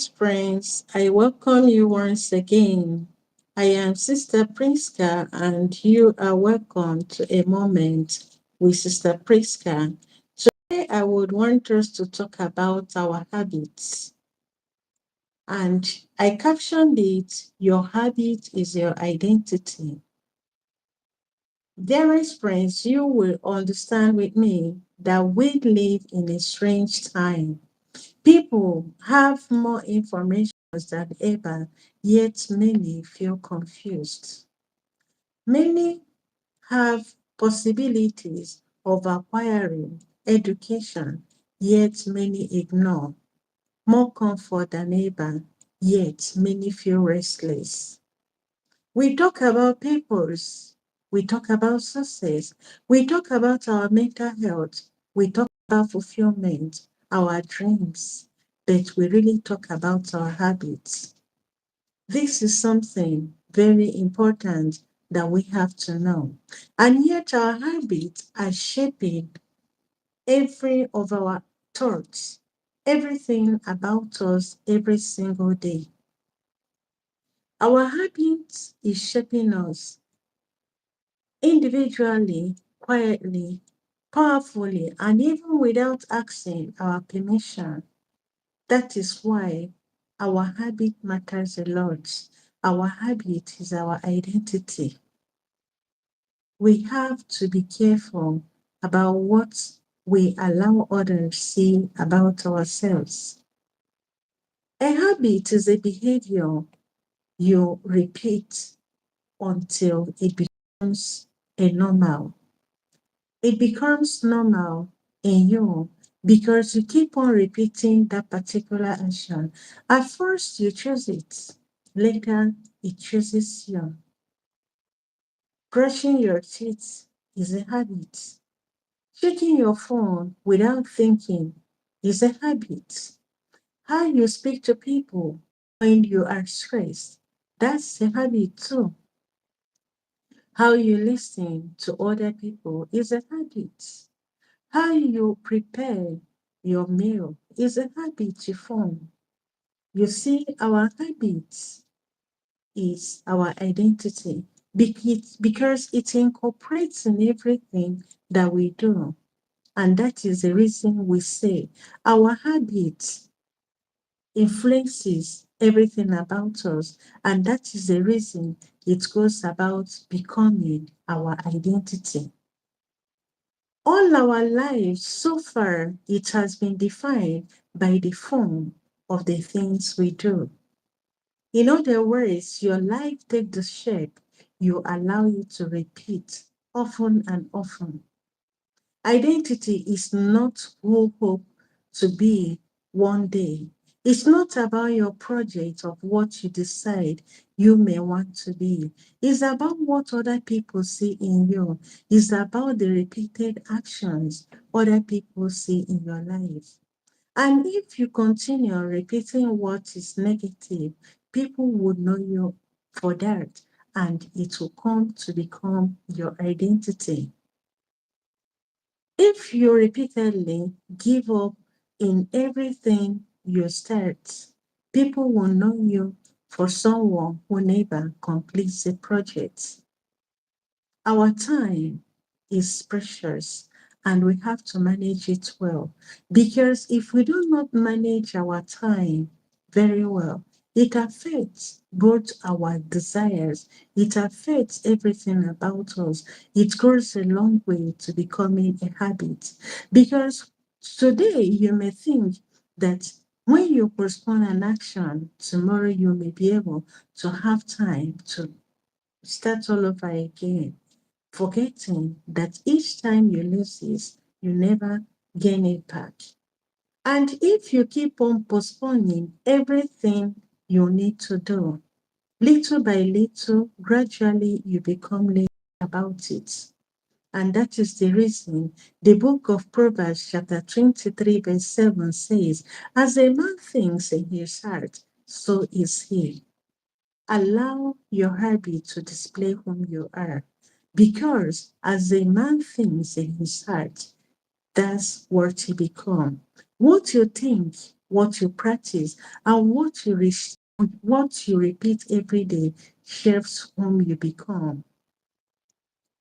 Greetings, friends. I welcome you once again. I am Sister Prisca, and you are welcome to a moment with Sister Prisca. Today, I would want us to talk about our habits. And I captioned it, Your Habit is Your Identity. Dearest friends, you will understand with me that we live in a strange time. People have more information than ever, yet many feel confused. Many have possibilities of acquiring education, yet many ignore. More comfort than ever, yet many feel restless. We talk about purpose, we talk about success, we talk about our mental health, we talk about fulfillment, our dreams, but we really talk about our habits. This is something very important that we have to know. And yet our habits are shaping every of our thoughts, everything about us every single day. Our habits is shaping us individually, quietly, powerfully, and even without asking our permission. That is why our habit matters a lot. Our habit is our identity. We have to be careful about what we allow others see about ourselves. A habit is a behavior you repeat until it becomes a normal. It becomes normal in you because you keep on repeating that particular action. At first, you choose it, later, it chooses you. Brushing your teeth is a habit. Checking your phone without thinking is a habit. How you speak to people when you are stressed, that's a habit too. How you listen to other people is a habit. How you prepare your meal is a habit you form. You see, our habits is our identity because it incorporates in everything that we do. And that is the reason we say our habits influences everything about us. And that is the reason it goes about becoming our identity. All our lives so far, it has been defined by the form of the things we do. In other words, your life takes the shape you allow it to repeat often and often. Identity is not who hope to be one day. It's not about your project of what you decide you may want to be. It's about what other people see in you. It's about the repeated actions other people see in your life. And if you continue repeating what is negative, people would know you for that, and it will come to become your identity. If you repeatedly give up in everything you start, people will know you for someone who never completes a project. Our time is precious and we have to manage it well. Because if we do not manage our time very well, it affects both our desires, it affects everything about us. It goes a long way to becoming a habit. Because today you may think that when you postpone an action, tomorrow you may be able to have time to start all over again, forgetting that each time you lose this, you never gain it back. And if you keep on postponing everything you need to do, little by little, gradually you become lazy about it. And that is the reason the book of Proverbs, chapter 23, verse 7 says, As a man thinks in his heart, so is he. Allow your habit to display whom you are. Because as a man thinks in his heart, that's what he becomes. What you think what you practice, and what you repeat every day shapes whom you become.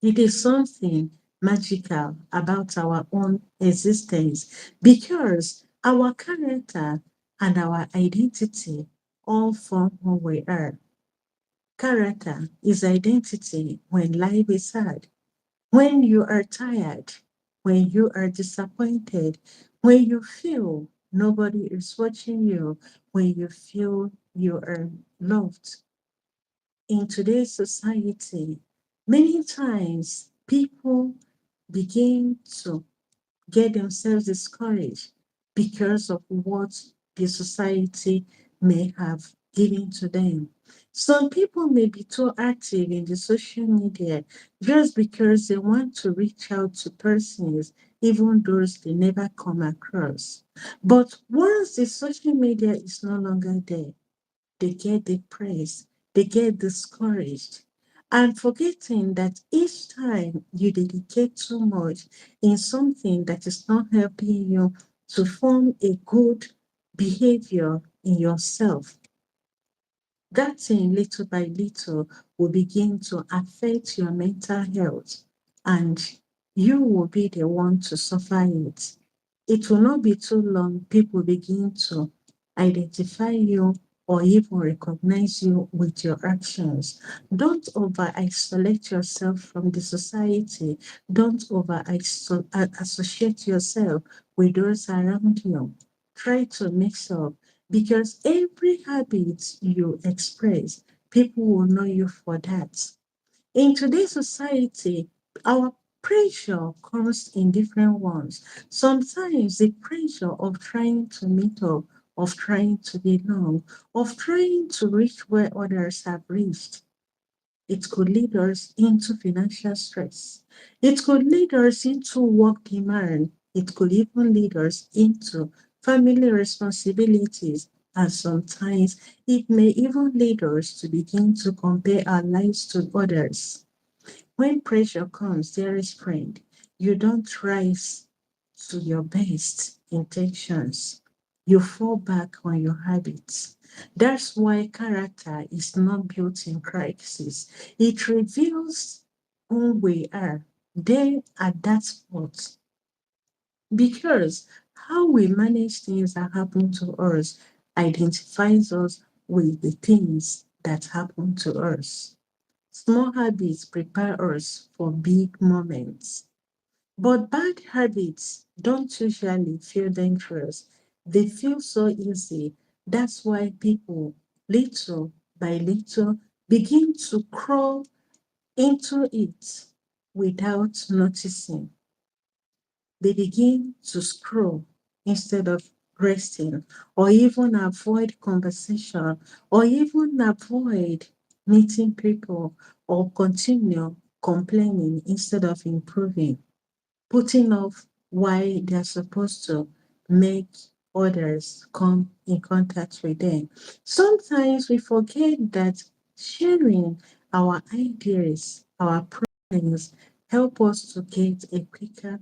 It is something magical about our own existence because our character and our identity all form who we are. Character is identity when life is hard, when you are tired, when you are disappointed, when you feel nobody is watching you, when you feel you are loved. In today's society, many times people begin to get themselves discouraged because of what the society may have given to them. Some people may be too active in the social media just because they want to reach out to persons, even those they never come across. But once the social media is no longer there, they get depressed, they get discouraged, and forgetting that each time you dedicate too much in something that is not helping you to form a good behavior in yourself, that thing little by little will begin to affect your mental health, and you will be the one to suffer it. It will not be too long, people begin to identify you or even recognize you with your actions. Don't over isolate yourself from the society. Don't over associate yourself with those around you. Try to mix up because every habit you express, people will know you for that. In today's society, our pressure comes in different ones. Sometimes the pressure of trying to meet up, of trying to belong, of trying to reach where others have reached. It could lead us into financial stress. It could lead us into work demand. It could even lead us into family responsibilities. And sometimes it may even lead us to begin to compare our lives to others. When pressure comes, dearest friend, you don't rise to your best intentions. You fall back on your habits. That's why character is not built in crisis. It reveals who we are there at that spot. Because how we manage things that happen to us identifies us with the things that happen to us. Small habits prepare us for big moments. But bad habits don't usually feel dangerous. They feel so easy. That's why people, little by little, begin to crawl into it without noticing. They begin to scroll instead of resting, or even avoid conversation, or even avoid meeting people, or continue complaining instead of improving, putting off why they're supposed to make others come in contact with them. Sometimes we forget that sharing our ideas, our problems, help us to get a quicker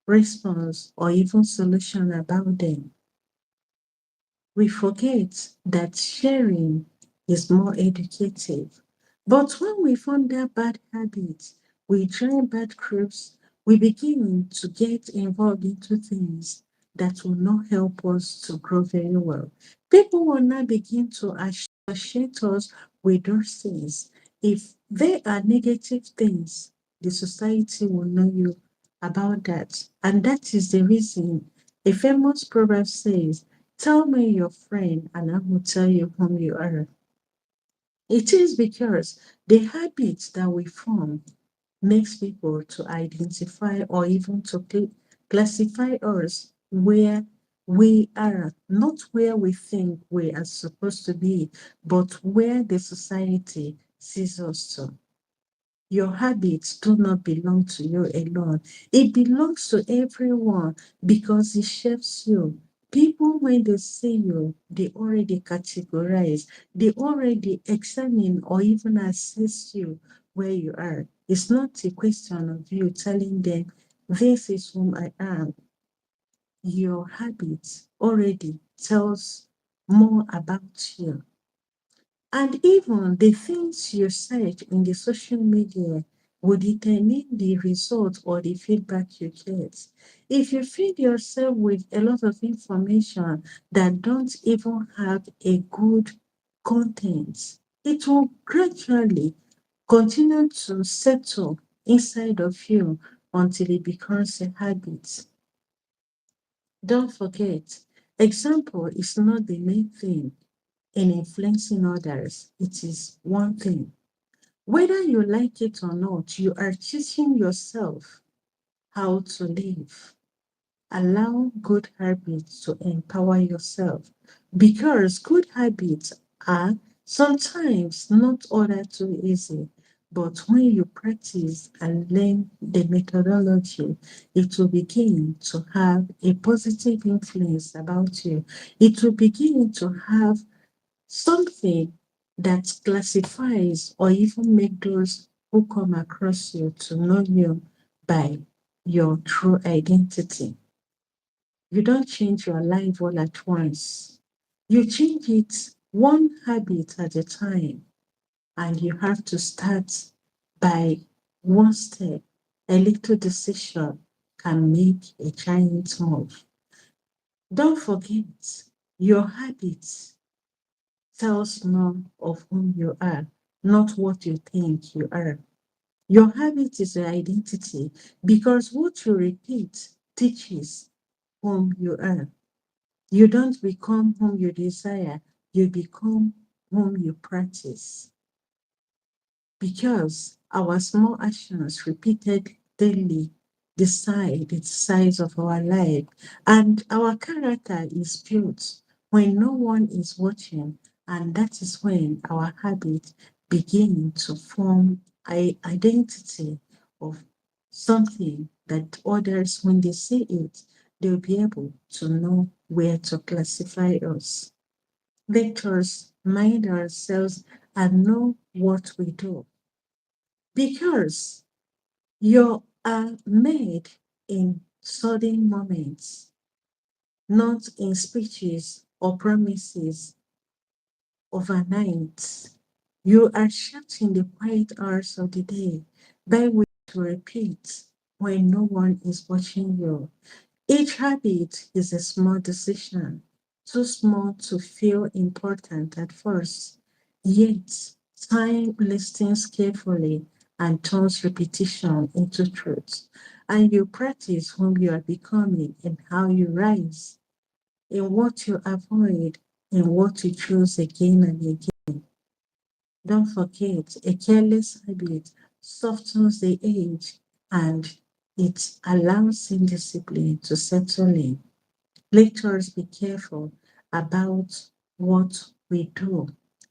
response or even solution about them. We forget that sharing is more educative. But when we fonder bad habits, we join bad groups, we begin to get involved into things that will not help us to grow very well. People will not begin to associate us with those things. If they are negative things, the society will know you about that. And that is the reason a famous proverb says, tell me your friend, and I will tell you whom you are. It is because the habits that we form makes people to identify or even to classify us where we are, not where we think we are supposed to be, but where the society sees us to. Your habits do not belong to you alone. It belongs to everyone because it shapes you. People, when they see you, they already categorize, they already examine or even assess you where you are. It's not a question of you telling them, this is whom I am. Your habits already tells more about you. And even the things you search in the social media will determine the result or the feedback you get. If you feed yourself with a lot of information that don't even have a good content, it will gradually continue to settle inside of you until it becomes a habit. Don't forget, example is not the main thing in influencing others. It is one thing. Whether you like it or not, you are teaching yourself how to live. Allow good habits to empower yourself because good habits are sometimes not all that too easy. But when you practice and learn the methodology, it will begin to have a positive influence about you. It will begin to have something that classifies or even make those who come across you to know you by your true identity. You don't change your life all at once. You change it one habit at a time, and you have to start by one step. A little decision can make a giant move. Don't forget, your habits tells more of whom you are, not what you think you are. Your habit is your identity because what you repeat teaches whom you are. You don't become whom you desire, you become whom you practice. Because our small actions repeated daily decide the size of our life, and our character is built when no one is watching, and that is when our habits begin to form an identity of something that others, when they see it, they'll be able to know where to classify us. Let us mind ourselves and know what we do because you are made in sudden moments, not in speeches or promises overnight. You are shaped in the quiet hours of the day by which to repeat when no one is watching you. Each habit is a small decision, too small to feel important at first, yet time listens carefully and turns repetition into truth. And you practice whom you are becoming and how you rise, in what you avoid, and what you choose again and again. Don't forget, a careless habit softens the edge and it allows indiscipline to settle in. Let us be careful about what we do.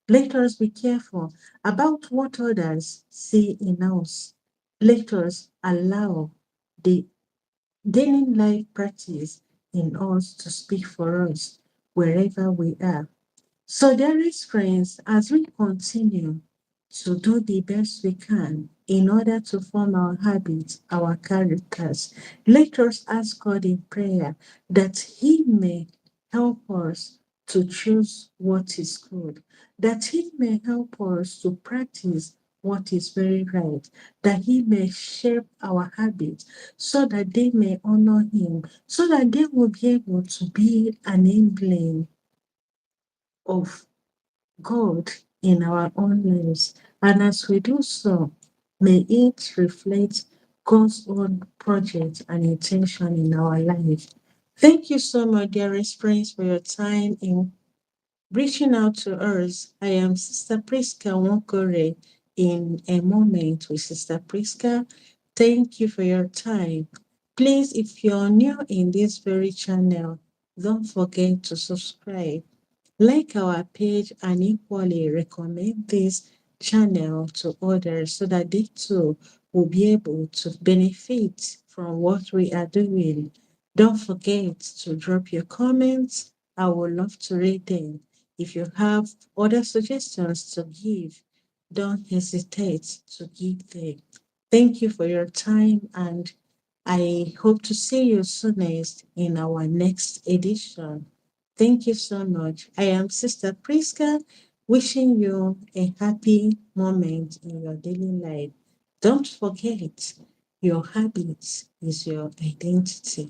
Let us be careful about what others see in us. Let us allow the daily life practice in us to speak for us wherever we are. So, dearest friends, as we continue to do the best we can in order to form our habits, our characters, let us ask God in prayer that He may help us to choose what is good, that He may help us to practice what is very right, that He may shape our habits so that they may honor Him, so that they will be able to be an emblem of God in our own lives. And as we do so, may it reflect God's own project and intention in our life. Thank you so much, dearest friends, for your time in reaching out to us. I am Sister Prisca Nwokorie in a moment with Sister Prisca. Thank you for your time. Please, if you're new in this very channel, don't forget to subscribe, like our page, and equally recommend this channel to others so that they too will be able to benefit from what we are doing. Don't forget to drop your comments. I would love to read them. If you have other suggestions to give, don't hesitate to give them. Thank you for your time, and I hope to see you soonest in our next edition. Thank you so much. I am Sister Prisca, wishing you a happy moment in your daily life. Don't forget, your habits is your identity.